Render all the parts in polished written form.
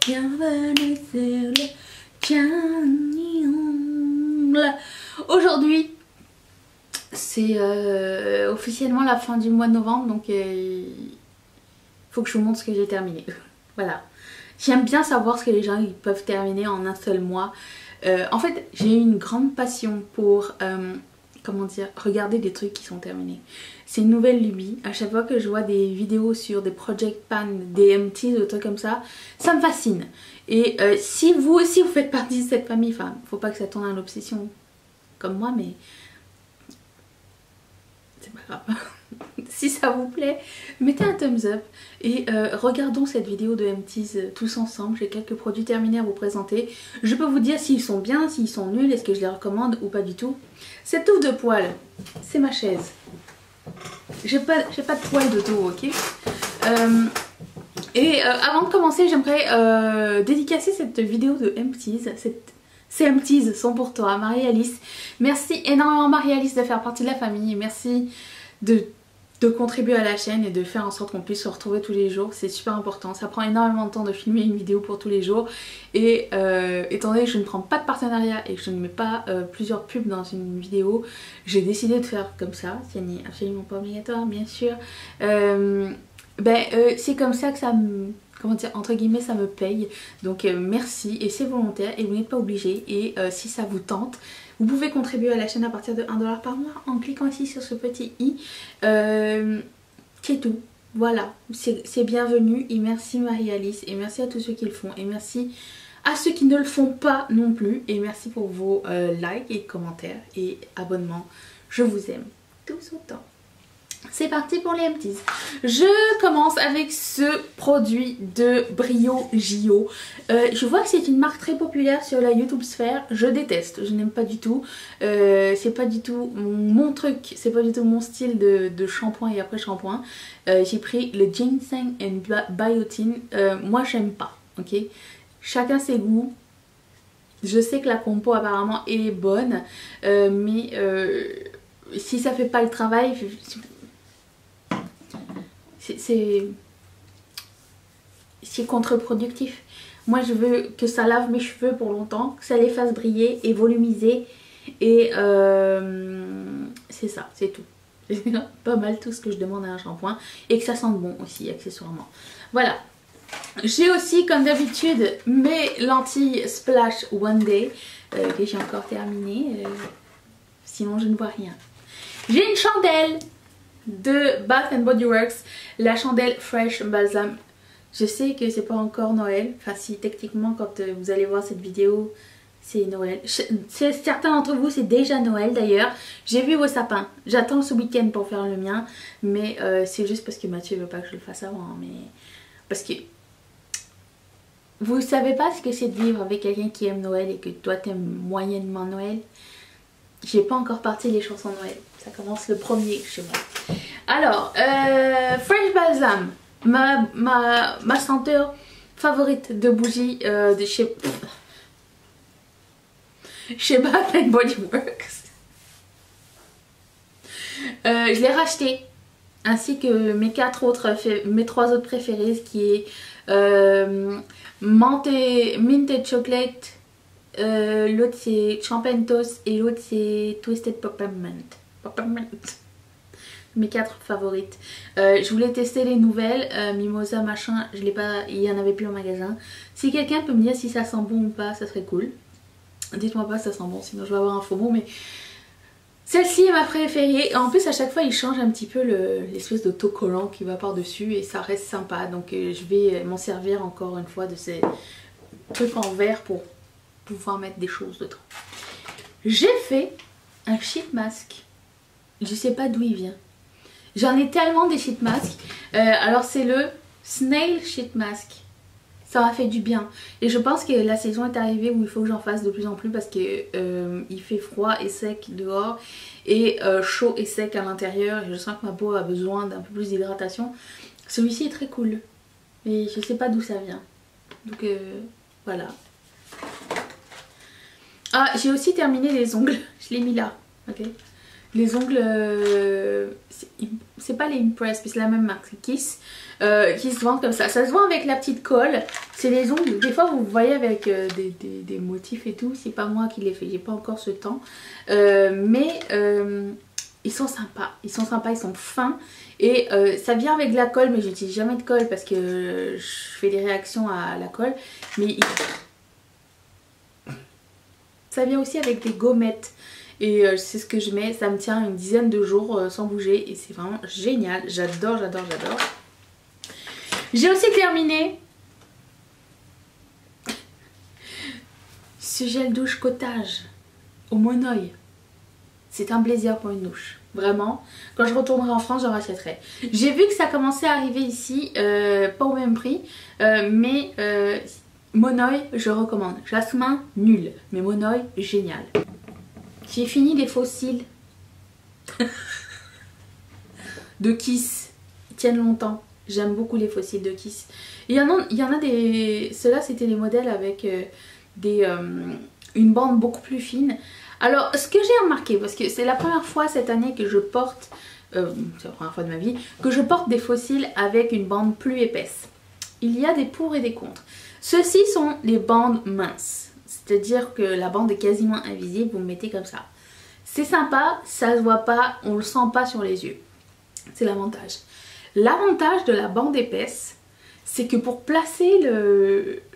Bienvenue sur le channel. Aujourd'hui, c'est officiellement la fin du mois de novembre, donc il faut que je vous montre ce que j'ai terminé. Voilà. J'aime bien savoir ce que les gens ils peuvent terminer en un seul mois. En fait, j'ai eu une grande passion pour comment dire, regarder des trucs qui sont terminés. C'est une nouvelle lubie. À chaque fois que je vois des vidéos sur des Project Pan, des empties, des trucs comme ça, ça me fascine. Et si vous aussi vous faites partie de cette famille, enfin, faut pas que ça tourne à l'obsession comme moi, mais c'est pas grave. Si ça vous plaît, mettez un thumbs up et regardons cette vidéo de empties tous ensemble. J'ai quelques produits terminés à vous présenter. Je peux vous dire s'ils sont bien, s'ils sont nuls, est-ce que je les recommande ou pas du tout. Cette touffe de poils, c'est ma chaise. J'ai pas de poils de dos, ok. Avant de commencer, j'aimerais dédicacer cette vidéo de empties. Ces empties sont pour toi, Marie-Alice. Merci énormément Marie-Alice de faire partie de la famille. Merci de contribuer à la chaîne et de faire en sorte qu'on puisse se retrouver tous les jours. C'est super important. Ça prend énormément de temps de filmer une vidéo pour tous les jours. Et étant donné que je ne prends pas de partenariat et que je ne mets pas plusieurs pubs dans une vidéo, j'ai décidé de faire comme ça. Ce n'est absolument pas obligatoire, bien sûr. C'est comme ça que ça me... Comment dire, entre guillemets, ça me paye. Donc merci, et c'est volontaire et vous n'êtes pas obligé. Et si ça vous tente, vous pouvez contribuer à la chaîne à partir de 1 $ par mois en cliquant ici sur ce petit i. C'est tout. Voilà, c'est bienvenu. Et merci Marie-Alice. Et merci à tous ceux qui le font. Et merci à ceux qui ne le font pas non plus. Et merci pour vos likes et commentaires et abonnements. Je vous aime tous autant. C'est parti pour les empties. Je commence avec ce produit de Brio Gio. Je vois que c'est une marque très populaire sur la YouTube sphère. Je déteste, je n'aime pas du tout. C'est pas du tout mon truc, c'est pas du tout mon style de shampoing et après shampoing. J'ai pris le Ginseng and Biotin. Moi j'aime pas, ok. Chacun ses goûts. Je sais que la compo apparemment est bonne, mais si ça fait pas le travail... c'est contre-productif. Moi je veux que ça lave mes cheveux pour longtemps, que ça les fasse briller et volumiser. Et c'est ça, c'est tout. C'est pas mal tout ce que je demande à un shampoing. Et que ça sente bon aussi accessoirement. Voilà. J'ai aussi comme d'habitude mes lentilles Splash One Day que j'ai encore terminées. Sinon je ne vois rien. J'ai une chandelle de Bath and Body Works, la chandelle Fresh Balsam. Je sais que c'est pas encore Noël, enfin si techniquement quand vous allez voir cette vidéo c'est Noël. Certains d'entre vous c'est déjà Noël d'ailleurs. J'ai vu vos sapins, j'attends ce week-end pour faire le mien, mais c'est juste parce que Mathieu veut pas que je le fasse avant, hein, mais parce que vous savez pas ce que c'est de vivre avec quelqu'un qui aime Noël et que toi t'aimes moyennement Noël. J'ai pas encore parti les chansons Noël. Ça commence le 1er chez moi. Alors, Fresh Balsam. Ma senteur favorite de bougie de chez Bath and Body Works. Je l'ai racheté. Ainsi que mes 3 autres préférées. Qui est Minted Chocolate. L'autre c'est Champagne Toast et l'autre c'est Twisted Peppermint. Mes 4 favorites. Je voulais tester les nouvelles. Mimosa machin, je l'ai pas, il y en avait plus en magasin. Si quelqu'un peut me dire si ça sent bon ou pas, ça serait cool. Dites-moi pas si ça sent bon, sinon je vais avoir un faux mot. Mais celle-ci est ma préférée. En plus à chaque fois il change un petit peu l'espèce d'autocollant qui va par dessus et ça reste sympa. Donc je vais m'en servir encore une fois de ces trucs en verre pour pouvoir mettre des choses dedans. J'ai fait un sheet mask. Je sais pas d'où il vient. J'en ai tellement des sheet masks. Alors c'est le Snail Sheet Mask. Ça m'a fait du bien. Et je pense que la saison est arrivée où il faut que j'en fasse de plus en plus parce que il fait froid et sec dehors et chaud et sec à l'intérieur. Et je sens que ma peau a besoin d'un peu plus d'hydratation. Celui-ci est très cool. Mais je sais pas d'où ça vient. Donc voilà. Ah, j'ai aussi terminé les ongles. Je l'ai mis là. Ok. Les ongles, c'est pas les Impress, mais c'est la même marque, c'est Kiss, qui se vendent comme ça. Ça se vend avec la petite colle. C'est les ongles, des fois vous voyez avec des motifs et tout. C'est pas moi qui les fais, j'ai pas encore ce temps. Mais ils sont sympas, ils sont fins. Et ça vient avec de la colle, mais j'utilise jamais de colle parce que je fais des réactions à la colle. Mais ça vient aussi avec des gommettes. Et c'est ce que je mets, ça me tient une dizaine de jours sans bouger et c'est vraiment génial, j'adore. J'ai aussi terminé ce gel douche cottage au Monoï. C'est un plaisir pour une douche, vraiment. Quand je retournerai en France, j'en rachèterai. J'ai vu que ça commençait à arriver ici, pas au même prix, mais Monoï, je recommande. Jasmin, nul, mais Monoï, génial. J'ai fini les fossiles de Kiss. Ils tiennent longtemps. J'aime beaucoup les fossiles de Kiss. Il y en a des... Ceux-là, c'était des modèles avec une bande beaucoup plus fine. Alors, ce que j'ai remarqué, parce que c'est la première fois cette année que je porte... c'est la première fois de ma vie, que je porte des fossiles avec une bande plus épaisse. Il y a des pour et des contre. Ceux-ci sont les bandes minces. C'est-à-dire que la bande est quasiment invisible, vous me mettez comme ça. C'est sympa, ça se voit pas, on le sent pas sur les yeux. C'est l'avantage. L'avantage de la bande épaisse, c'est que pour placer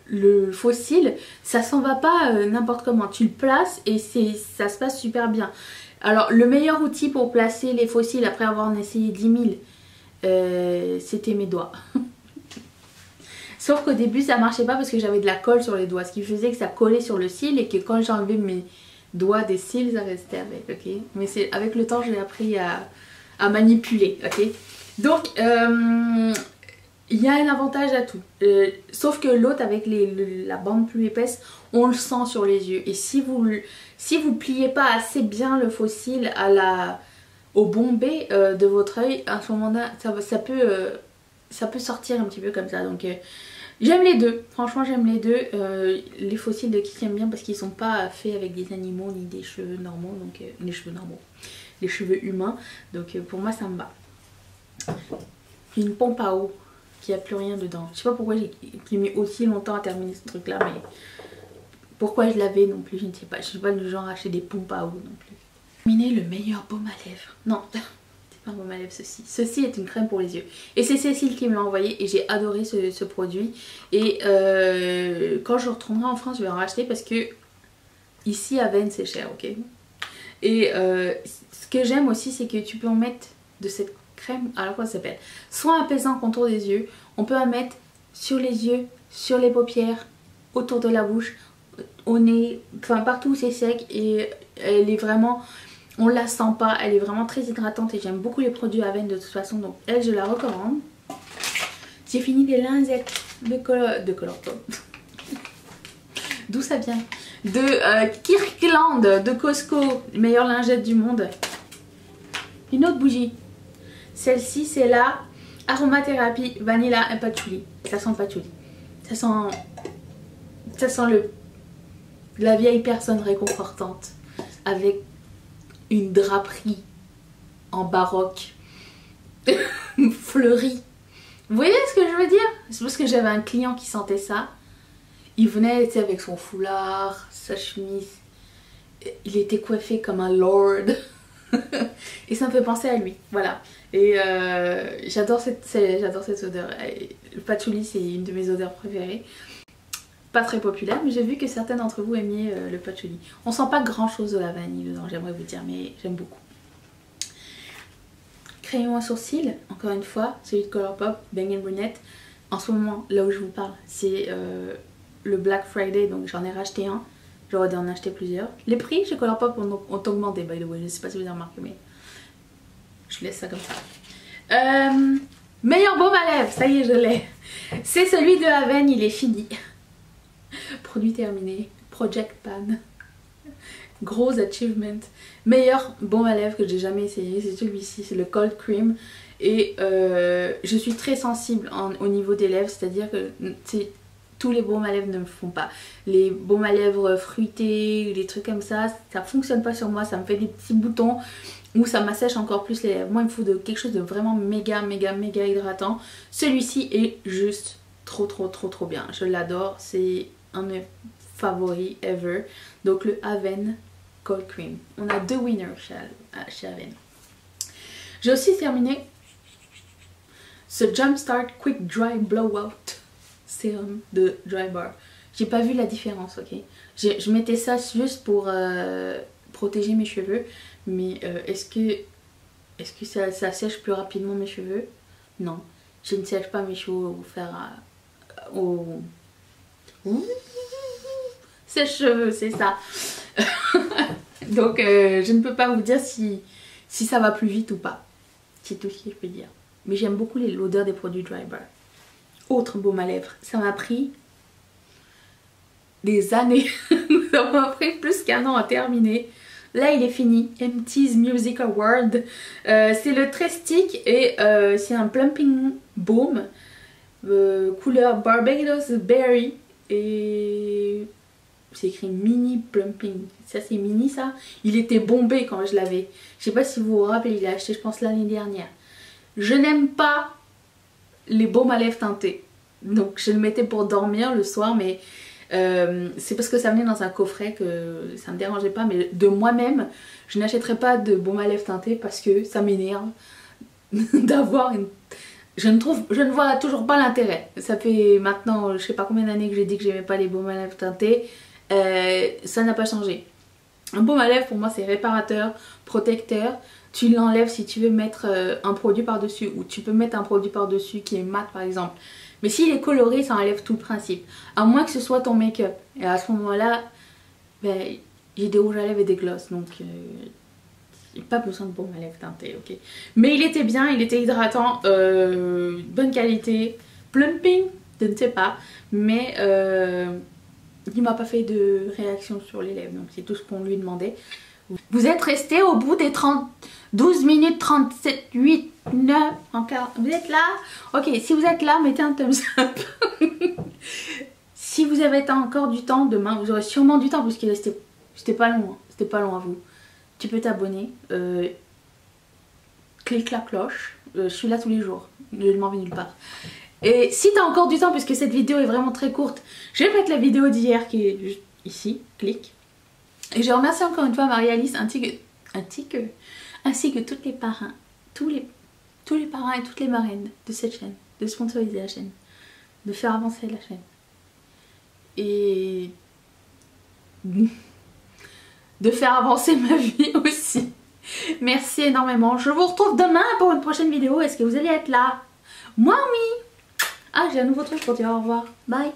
le fossile, ça s'en va pas n'importe comment. Tu le places et ça se passe super bien. Alors le meilleur outil pour placer les fossiles après avoir en essayé 10 000, c'était mes doigts. Sauf qu'au début ça marchait pas parce que j'avais de la colle sur les doigts, ce qui faisait que ça collait sur le cil et que quand j'enlevais mes doigts des cils, ça restait avec, ok. Mais c'est avec le temps j'ai appris à manipuler, ok. Donc il y a un avantage à tout, sauf que l'autre avec la bande plus épaisse, on le sent sur les yeux. Et si vous pliez pas assez bien le faux cil au bombé de votre œil, à ce moment-là, ça peut sortir un petit peu comme ça. Donc j'aime les deux, franchement j'aime les deux. Les fossiles de Kiss j'aime bien parce qu'ils sont pas faits avec des animaux ni des cheveux normaux, donc les cheveux humains. Donc pour moi ça me va. Une pompe à eau qui a plus rien dedans. Je sais pas pourquoi j'ai mis aussi longtemps à terminer ce truc là, mais pourquoi je l'avais non plus, je ne sais pas. Je suis pas du genre à acheter des pompes à eau non plus. Terminer le meilleur baume à lèvres. Non, c'est pas un baume à lèvres ceci. Ceci est une crème pour les yeux. Et c'est Cécile qui me l'a envoyé et j'ai adoré ce produit. Et quand je retournerai en France, je vais en racheter parce que ici à Vennes c'est cher, ok. Et ce que j'aime aussi, c'est que tu peux en mettre de cette crème, alors quoi ça s'appelle, soin apaisant contour des yeux. On peut en mettre sur les yeux, sur les paupières, autour de la bouche, au nez, enfin partout où c'est sec. Et elle est vraiment, on la sent pas, elle est vraiment très hydratante. Et j'aime beaucoup les produits Avène de toute façon, donc elle je la recommande. J'ai fini les lingettes de Colourpop. D'où ça vient? De Kirkland de Costco, les meilleures lingettes du monde. Une autre bougie. Celle-ci c'est la aromathérapie vanilla et patchouli. Ça sent le patchouli. Ça sent la vieille personne réconfortante avec une draperie en baroque fleurie. Vous voyez ce que je veux dire? C'est parce que j'avais un client qui sentait ça. Il venait avec son foulard, sa chemise. Il était coiffé comme un lord. Et ça me fait penser à lui. Voilà. Et j'adore cette odeur. Le patchouli c'est une de mes odeurs préférées. Pas très populaire, mais j'ai vu que certains d'entre vous aimiez le patchouli. On sent pas grand chose de la vanille dedans, j'aimerais vous dire, mais j'aime beaucoup. Crayon à sourcils, encore une fois, celui de Colourpop, Bang & Brunette. En ce moment, là où je vous parle, c'est le Black Friday, donc j'en ai racheté un. J'aurais dû en acheter plusieurs. Les prix chez Colourpop ont augmenté, by the way, je sais pas si vous avez remarqué, mais je laisse ça comme ça. Meilleur baume à lèvres, ça y est, je l'ai. C'est celui de Avène, il est fini. Produit terminé, Project Pan. Gros achievement. Meilleur baume à lèvres que j'ai jamais essayé, c'est celui-ci, c'est le Cold Cream. Et je suis très sensible au niveau des lèvres, c'est-à-dire que tous les baumes à lèvres ne me font pas. Les baumes à lèvres fruités, les trucs comme ça fonctionne pas sur moi, ça me fait des petits boutons ou ça m'assèche encore plus les lèvres. Moi il me faut quelque chose de vraiment méga hydratant. Celui-ci est juste trop bien, je l'adore, c'est un de mes favoris ever. Donc le Avène Cold Cream. On a 2 winners chez Avène. J'ai aussi terminé ce Jumpstart Quick Dry Blowout Serum de Dry Bar. J'ai pas vu la différence, ok. Je mettais ça juste pour protéger mes cheveux, mais est-ce que ça sèche plus rapidement mes cheveux? Non, je ne sèche pas mes cheveux au fer au sèche-cheveux, c'est ça. Donc je ne peux pas vous dire si ça va plus vite ou pas. C'est tout ce que je peux dire. Mais j'aime beaucoup l'odeur des produits Dry Bar. Autre baume à lèvres, ça m'a pris des années. Ça m'a pris plus qu'1 an à terminer. Là il est fini. MT's Music Award. C'est le Trestic et c'est un plumping baume. Couleur Barbados Berry. Et c'est écrit mini plumping. Ça c'est mini ça. Il était bombé quand je l'avais. Je sais pas si vous vous rappelez, il l'a acheté je pense l'année dernière. Je n'aime pas les baumes à lèvres teintés. Donc je le mettais pour dormir le soir, mais c'est parce que ça venait dans un coffret que ça me dérangeait pas. Mais de moi-même, je n'achèterais pas de baume à lèvres teinté parce que ça m'énerve d'avoir une... Je ne vois toujours pas l'intérêt. Ça fait maintenant je sais pas combien d'années que j'ai dit que j'aimais pas les baumes à lèvres teintés. Ça n'a pas changé. Un baume à lèvres pour moi c'est réparateur, protecteur. Tu l'enlèves si tu veux mettre un produit par dessus, ou tu peux mettre un produit par dessus qui est mat par exemple. Mais s'il est coloré, ça enlève tout le principe, à moins que ce soit ton make-up. Et à ce moment là ben, j'ai des rouges à lèvres et des glosses, donc j'ai pas besoin de baume à lèvres teinté, ok. Mais il était bien, il était hydratant, bonne qualité, plumping, je ne sais pas, mais il m'a pas fait de réaction sur les lèvres, donc c'est tout ce qu'on lui demandait. Vous êtes resté au bout des 12 minutes 37, 8, 9, encore. Vous êtes là? Ok, si vous êtes là, mettez un thumbs up. Si vous avez encore du temps demain, vous aurez sûrement du temps parce que c'était pas long, hein. C'était pas long à vous. Tu peux t'abonner, clique la cloche, je suis là tous les jours, je ne m'en vais nulle part. Et si tu as encore du temps, puisque cette vidéo est vraiment très courte, je vais mettre la vidéo d'hier qui est juste ici, clique. Et je remercie encore une fois Marie-Alice ainsi que toutes les parrains, tous les parrains et toutes les marraines de cette chaîne, de sponsoriser la chaîne, de faire avancer la chaîne. Et de faire avancer ma vie aussi. Merci énormément. Je vous retrouve demain pour une prochaine vidéo. Est-ce que vous allez être là? Moi oui. Ah, j'ai un nouveau truc pour dire au revoir. Bye.